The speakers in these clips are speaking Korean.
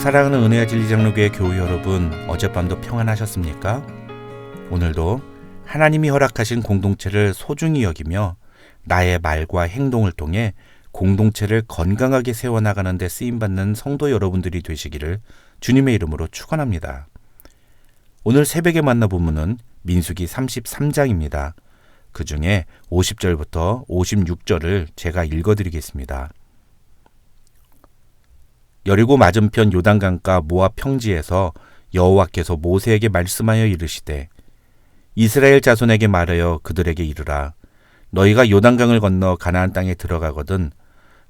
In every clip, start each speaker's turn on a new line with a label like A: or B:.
A: 사랑하는 은혜와 진리 장로교회 교우 여러분, 어젯밤도 평안하셨습니까? 오늘도 하나님이 허락하신 공동체를 소중히 여기며 나의 말과 행동을 통해 공동체를 건강하게 세워나가는 데 쓰임받는 성도 여러분들이 되시기를 주님의 이름으로 축원합니다. 오늘 새벽에 만나 본문은 민수기 33장입니다. 그 중에 50절부터 56절을 제가 읽어드리겠습니다. 여리고 맞은편 요단강가 모압 평지에서 여호와께서 모세에게 말씀하여 이르시되 이스라엘 자손에게 말하여 그들에게 이르라. 너희가 요단강을 건너 가나안 땅에 들어가거든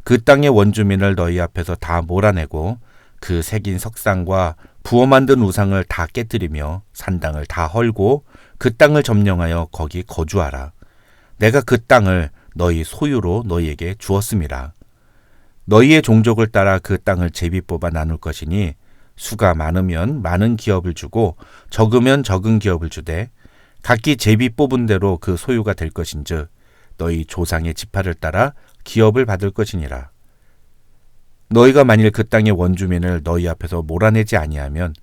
A: 그 땅의 원주민을 너희 앞에서 다 몰아내고 그 새긴 석상과 부어 만든 우상을 다 깨뜨리며 산당을 다 헐고 그 땅을 점령하여 거기 거주하라. 내가 그 땅을 너희 소유로 너희에게 주었음이라. 너희의 종족을 따라 그 땅을 제비 뽑아 나눌 것이니 수가 많으면 많은 기업을 주고 적으면 적은 기업을 주되 각기 제비 뽑은 대로 그 소유가 될 것인즉 너희 조상의 지파를 따라 기업을 받을 것이니라. 너희가 만일 그 땅의 원주민을 너희 앞에서 몰아내지 아니하면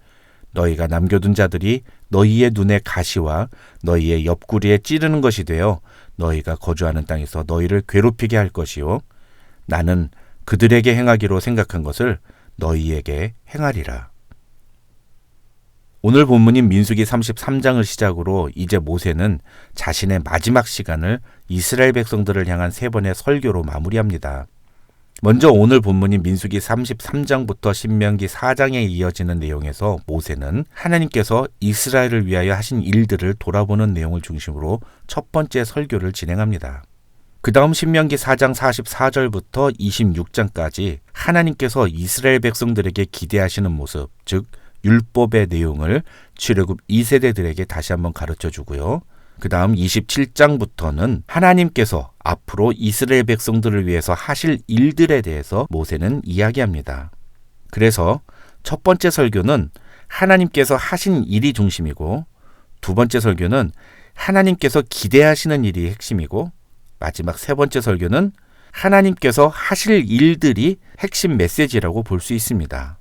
A: 너희가 남겨둔 자들이 너희의 눈에 가시와 너희의 옆구리에 찌르는 것이 되어 너희가 거주하는 땅에서 너희를 괴롭히게 할 것이요 나는 그들에게 행하기로 생각한 것을 너희에게 행하리라. 오늘 본문인 민수기 33장을 시작으로 이제 모세는 자신의 마지막 시간을 이스라엘 백성들을 향한 세 번의 설교로 마무리합니다. 먼저 오늘 본문인 민수기 33장부터 신명기 4장에 이어지는 내용에서 모세는 하나님께서 이스라엘을 위하여 하신 일들을 돌아보는 내용을 중심으로 첫 번째 설교를 진행합니다. 그 다음 신명기 4장 44절부터 26장까지 하나님께서 이스라엘 백성들에게 기대하시는 모습, 즉 율법의 내용을 출애굽 2세대들에게 다시 한번 가르쳐 주고요. 그 다음 27장부터는 하나님께서 앞으로 이스라엘 백성들을 위해서 하실 일들에 대해서 모세는 이야기합니다. 그래서 첫 번째 설교는 하나님께서 하신 일이 중심이고 두 번째 설교는 하나님께서 기대하시는 일이 핵심이고 마지막 세 번째 설교는 하나님께서 하실 일들이 핵심 메시지라고 볼 수 있습니다.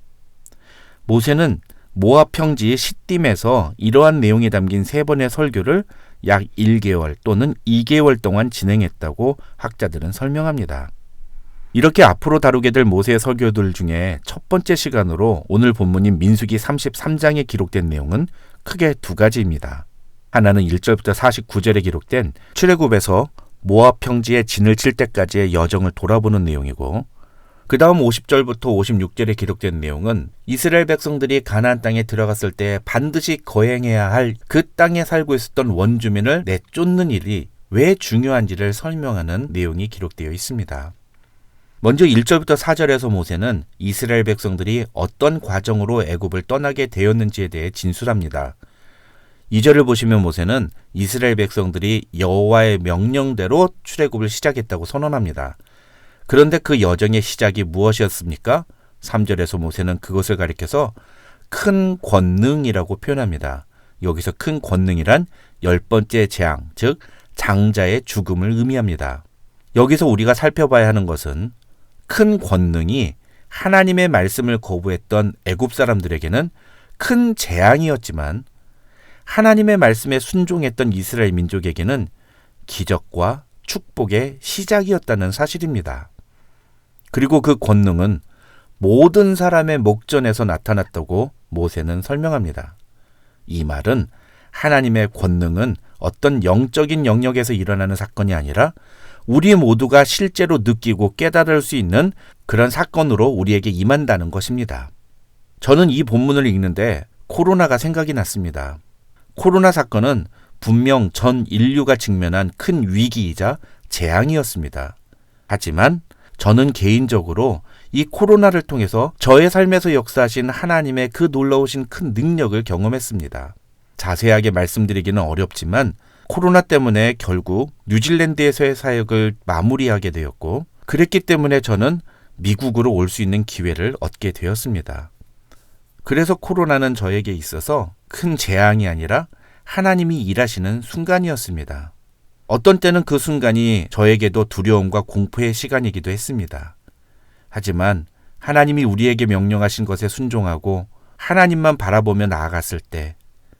A: 모세는 모압 평지 시딤에서 이러한 내용이 담긴 세 번의 설교를 약 1개월 또는 2개월 동안 진행했다고 학자들은 설명합니다. 이렇게 앞으로 다루게 될 모세의 설교들 중에 첫 번째 시간으로 오늘 본문인 민수기 33장에 기록된 내용은 크게 두 가지입니다. 하나는 1절부터 49절에 기록된 출애굽에서 모압 평지에 진을 칠 때까지의 여정을 돌아보는 내용이고 그 다음 50절부터 56절에 기록된 내용은 이스라엘 백성들이 가나안 땅에 들어갔을 때 반드시 거행해야 할 그 땅에 살고 있었던 원주민을 내쫓는 일이 왜 중요한지를 설명하는 내용이 기록되어 있습니다. 먼저 1절부터 4절에서 모세는 이스라엘 백성들이 어떤 과정으로 애굽을 떠나게 되었는지에 대해 진술합니다. 2절을 보시면 모세는 이스라엘 백성들이 여호와의 명령대로 출애굽을 시작했다고 선언합니다. 그런데 그 여정의 시작이 무엇이었습니까? 3절에서 모세는 그것을 가리켜서 큰 권능이라고 표현합니다. 여기서 큰 권능이란 10번째 재앙, 즉 장자의 죽음을 의미합니다. 여기서 우리가 살펴봐야 하는 것은 큰 권능이 하나님의 말씀을 거부했던 애굽 사람들에게는 큰 재앙이었지만 하나님의 말씀에 순종했던 이스라엘 민족에게는 기적과 축복의 시작이었다는 사실입니다. 그리고 그 권능은 모든 사람의 목전에서 나타났다고 모세는 설명합니다. 이 말은 하나님의 권능은 어떤 영적인 영역에서 일어나는 사건이 아니라 우리 모두가 실제로 느끼고 깨달을 수 있는 그런 사건으로 우리에게 임한다는 것입니다. 저는 이 본문을 읽는데 코로나가 생각이 났습니다. 코로나 사건은 분명 전 인류가 직면한 큰 위기이자 재앙이었습니다. 하지만 저는 개인적으로 이 코로나를 통해서 저의 삶에서 역사하신 하나님의 그 놀라우신 큰 능력을 경험했습니다. 자세하게 말씀드리기는 어렵지만 코로나 때문에 결국 뉴질랜드에서의 사역을 마무리하게 되었고 그랬기 때문에 저는 미국으로 올 수 있는 기회를 얻게 되었습니다. 그래서 코로나는 저에게 있어서 큰 재앙이 아니라 하나님이 일하시는 순간이었습니다. 어떤 때는 그 순간이 저에게도 두려움과 공포의 시간이기도 했습니다. 하지만 하나님이 우리에게 명령하신 것에 순종하고 하나님만 바라보며 나아갔을 때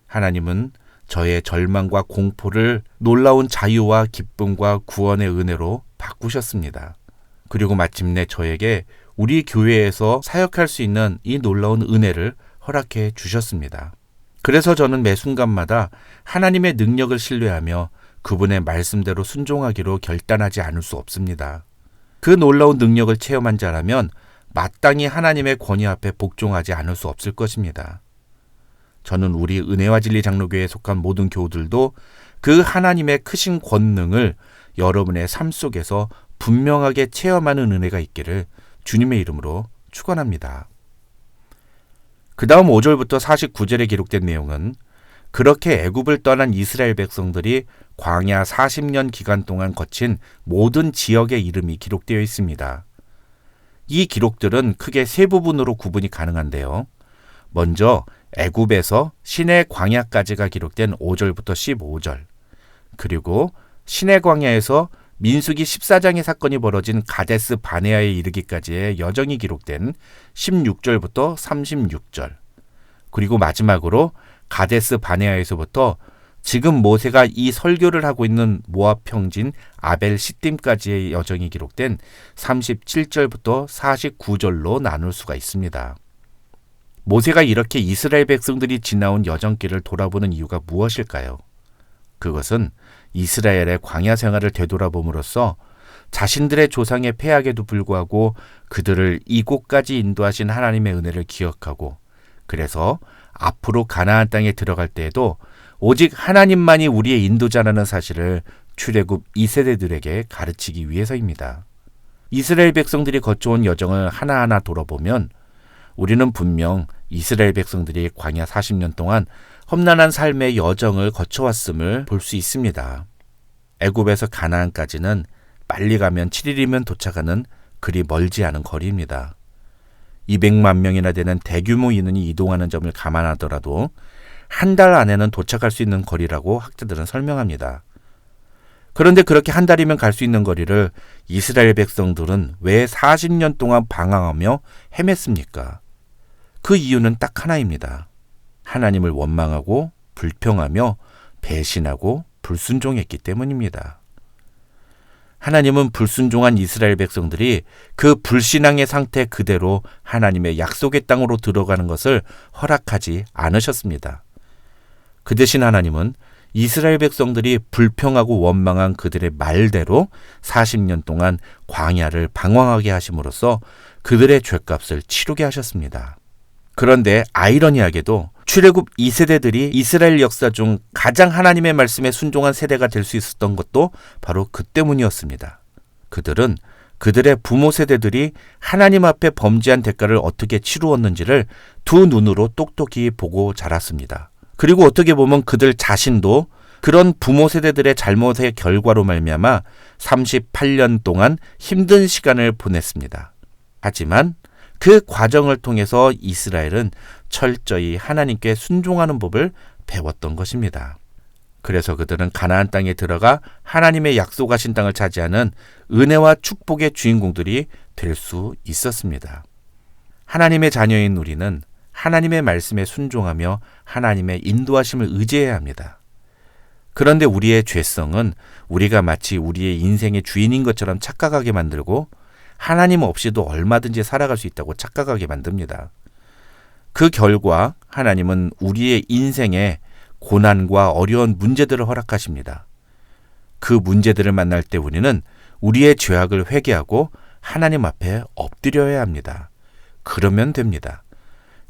A: 하나님은 저의 절망과 공포를 놀라운 자유와 기쁨과 구원의 은혜로 바꾸셨습니다. 그리고 마침내 저에게 우리 교회에서 사역할 수 있는 이 놀라운 은혜를 허락해 주셨습니다. 그래서 저는 매 순간마다 하나님의 능력을 신뢰하며 그분의 말씀대로 순종하기로 결단하지 않을 수 없습니다. 그 놀라운 능력을 체험한 자라면 마땅히 하나님의 권위 앞에 복종하지 않을 수 없을 것입니다. 저는 우리 은혜와 진리 장로교회에 속한 모든 교우들도 그 하나님의 크신 권능을 여러분의 삶 속에서 분명하게 체험하는 은혜가 있기를 주님의 이름으로 축원합니다. 그 다음 5절부터 49절에 기록된 내용은 그렇게 애굽을 떠난 이스라엘 백성들이 광야 40년 기간 동안 거친 모든 지역의 이름이 기록되어 있습니다. 이 기록들은 크게 세 부분으로 구분이 가능한데요. 먼저 애굽에서 시내 광야까지가 기록된 5절부터 15절, 그리고 시내 광야에서 민수기 14장의 사건이 벌어진 가데스 바네아에 이르기까지의 여정이 기록된 16절부터 36절, 그리고 마지막으로 가데스 바네아에서부터 지금 모세가 이 설교를 하고 있는 모압 평진 아벨 시딤까지의 여정이 기록된 37절부터 49절로 나눌 수가 있습니다. 모세가 이렇게 이스라엘 백성들이 지나온 여정길을 돌아보는 이유가 무엇일까요? 그것은 이스라엘의 광야 생활을 되돌아봄으로써 자신들의 조상의 패악에도 불구하고 그들을 이곳까지 인도하신 하나님의 은혜를 기억하고, 그래서 앞으로 가나안 땅에 들어갈 때에도 오직 하나님만이 우리의 인도자라는 사실을 출애굽 2세대들에게 가르치기 위해서입니다. 이스라엘 백성들이 거쳐온 여정을 하나하나 돌아보면 우리는 분명 이스라엘 백성들이 광야 40년 동안 험난한 삶의 여정을 거쳐왔음을 볼 수 있습니다. 애굽에서 가나안까지는 빨리 가면 7일이면 도착하는 그리 멀지 않은 거리입니다. 200만 명이나 되는 대규모 인원이 이동하는 점을 감안하더라도 한 달 안에는 도착할 수 있는 거리라고 학자들은 설명합니다. 그런데 그렇게 한 달이면 갈 수 있는 거리를 이스라엘 백성들은 왜 40년 동안 방황하며 헤맸습니까? 그 이유는 딱 하나입니다. 하나님을 원망하고 불평하며 배신하고 불순종했기 때문입니다. 하나님은 불순종한 이스라엘 백성들이 그 불신앙의 상태 그대로 하나님의 약속의 땅으로 들어가는 것을 허락하지 않으셨습니다. 그 대신 하나님은 이스라엘 백성들이 불평하고 원망한 그들의 말대로 40년 동안 광야를 방황하게 하심으로써 그들의 죄값을 치르게 하셨습니다. 그런데 아이러니하게도 출애굽 2세대들이 이스라엘 역사 중 가장 하나님의 말씀에 순종한 세대가 될 수 있었던 것도 바로 그 때문이었습니다. 그들은 그들의 부모 세대들이 하나님 앞에 범죄한 대가를 어떻게 치루었는지를 두 눈으로 똑똑히 보고 자랐습니다. 그리고 어떻게 보면 그들 자신도 그런 부모 세대들의 잘못의 결과로 말미암아 38년 동안 힘든 시간을 보냈습니다. 하지만 그 과정을 통해서 이스라엘은 철저히 하나님께 순종하는 법을 배웠던 것입니다. 그래서 그들은 가나안 땅에 들어가 하나님의 약속하신 땅을 차지하는 은혜와 축복의 주인공들이 될 수 있었습니다. 하나님의 자녀인 우리는 하나님의 말씀에 순종하며 하나님의 인도하심을 의지해야 합니다. 그런데 우리의 죄성은 우리가 마치 우리의 인생의 주인인 것처럼 착각하게 만들고 하나님 없이도 얼마든지 살아갈 수 있다고 착각하게 만듭니다. 그 결과 하나님은 우리의 인생에 고난과 어려운 문제들을 허락하십니다. 그 문제들을 만날 때 우리는 우리의 죄악을 회개하고 하나님 앞에 엎드려야 합니다. 그러면 됩니다.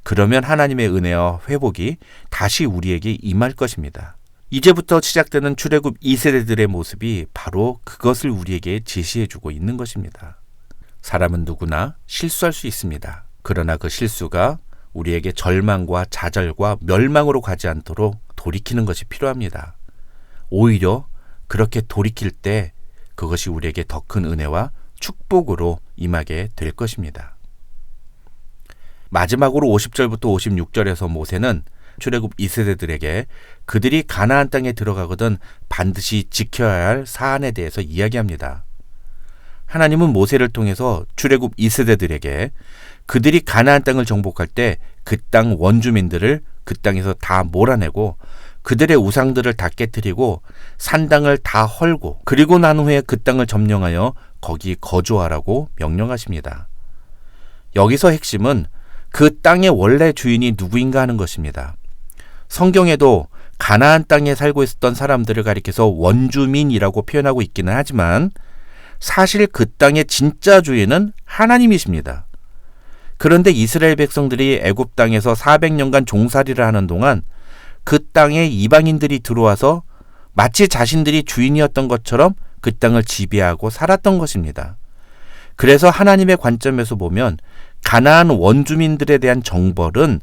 A: 그러면 하나님의 은혜와 회복이 다시 우리에게 임할 것입니다. 이제부터 시작되는 출애굽 2세대들의 모습이 바로 그것을 우리에게 제시해주고 있는 것입니다. 사람은 누구나 실수할 수 있습니다. 그러나 그 실수가 우리에게 절망과 좌절과 멸망으로 가지 않도록 돌이키는 것이 필요합니다. 오히려 그렇게 돌이킬 때 그것이 우리에게 더 큰 은혜와 축복으로 임하게 될 것입니다. 마지막으로 50절부터 56절에서 모세는 출애굽 2세대들에게 그들이 가나안 땅에 들어가거든 반드시 지켜야 할 사안에 대해서 이야기합니다. 하나님은 모세를 통해서 출애굽 2세대들에게 그들이 가나안 땅을 정복할 때 그 땅 원주민들을 그 땅에서 다 몰아내고 그들의 우상들을 다 깨뜨리고 산당을 다 헐고 그리고 난 후에 그 땅을 점령하여 거기 거주하라고 명령하십니다. 여기서 핵심은 그 땅의 원래 주인이 누구인가 하는 것입니다. 성경에도 가나안 땅에 살고 있었던 사람들을 가리켜서 원주민이라고 표현하고 있기는 하지만 사실 그 땅의 진짜 주인은 하나님이십니다. 그런데 이스라엘 백성들이 애굽 땅에서 400년간 종살이를 하는 동안 그 땅에 이방인들이 들어와서 마치 자신들이 주인이었던 것처럼 그 땅을 지배하고 살았던 것입니다. 그래서 하나님의 관점에서 보면 가나안 원주민들에 대한 정벌은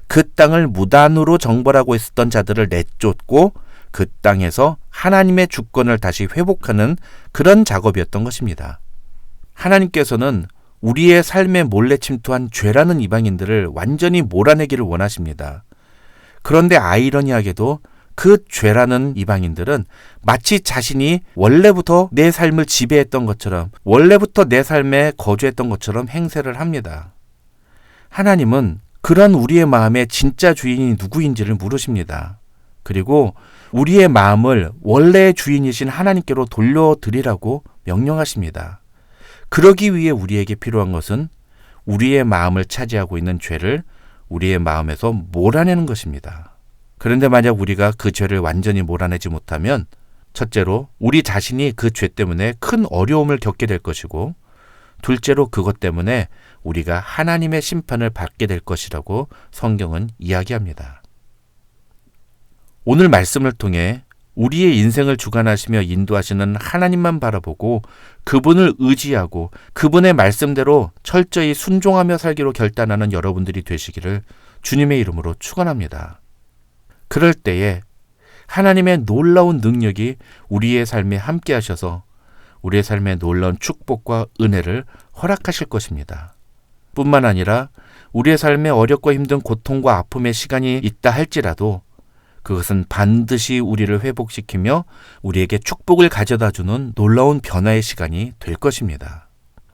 A: 그 땅을 무단으로 정벌하고 있었던 자들을 내쫓고 그 땅에서 하나님의 주권을 다시 회복하는 그런 작업이었던 것입니다. 하나님께서는 우리의 삶에 몰래 침투한 죄라는 이방인들을 완전히 몰아내기를 원하십니다. 그런데 아이러니하게도 그 죄라는 이방인들은 마치 자신이 원래부터 내 삶을 지배했던 것처럼, 원래부터 내 삶에 거주했던 것처럼 행세를 합니다. 하나님은 그런 우리의 마음의 진짜 주인이 누구인지를 물으십니다. 그리고 우리의 마음을 원래의 주인이신 하나님께로 돌려드리라고 명령하십니다. 그러기 위해 우리에게 필요한 것은 우리의 마음을 차지하고 있는 죄를 우리의 마음에서 몰아내는 것입니다. 그런데 만약 우리가 그 죄를 완전히 몰아내지 못하면 첫째로 우리 자신이 그 죄 때문에 큰 어려움을 겪게 될 것이고 둘째로 그것 때문에 우리가 하나님의 심판을 받게 될 것이라고 성경은 이야기합니다. 오늘 말씀을 통해 우리의 인생을 주관하시며 인도하시는 하나님만 바라보고 그분을 의지하고 그분의 말씀대로 철저히 순종하며 살기로 결단하는 여러분들이 되시기를 주님의 이름으로 축원합니다. 그럴 때에 하나님의 놀라운 능력이 우리의 삶에 함께 하셔서 우리의 삶에 놀라운 축복과 은혜를 허락하실 것입니다. 뿐만 아니라 우리의 삶에 어렵고 힘든 고통과 아픔의 시간이 있다 할지라도 그것은 반드시 우리를 회복시키며 우리에게 축복을 가져다주는 놀라운 변화의 시간이 될 것입니다.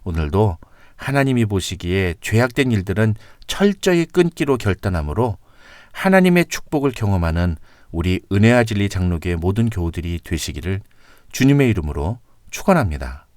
A: 오늘도 하나님이 보시기에 죄악된 일들은 철저히 끊기로 결단하므로 하나님의 축복을 경험하는 우리 은혜와 진리 장로교의 모든 교우들이 되시기를 주님의 이름으로 축원합니다.